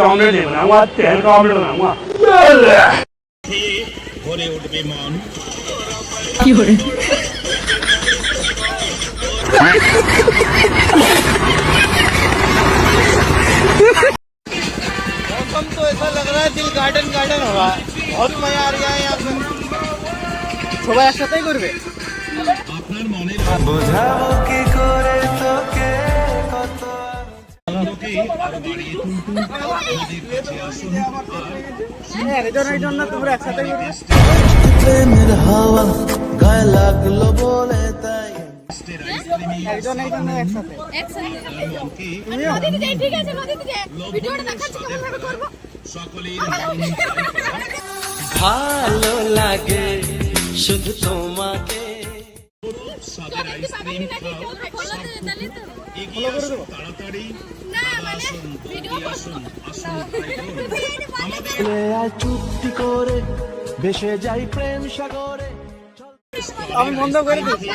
omelette দেবো না আমার তেল অমলেট না ভরে উঠবে মন কি করে मौसम तो ऐसा लग रहा है दिल गार्डन गार्डन हो रहा है बहुत मजा आ रहा है यहाँ पे সবাই একসাথেই করবে আপনার মনে বোঝাবো কি করে তোকে কত তোমরা একসাথে প্রেমের হাওয়া গায়ে লাগলো বলে তাই একজন একসাথে ঠিক আছে ভিডিওটা দেখাচ্ছি কেমন ভাবে করব ভালো লাগে শুধু তোমাকে তাড়াতাড়ি চুক্তি করে ভেসে যাই প্রেম সাগরে আমি বন্ধ করে দিই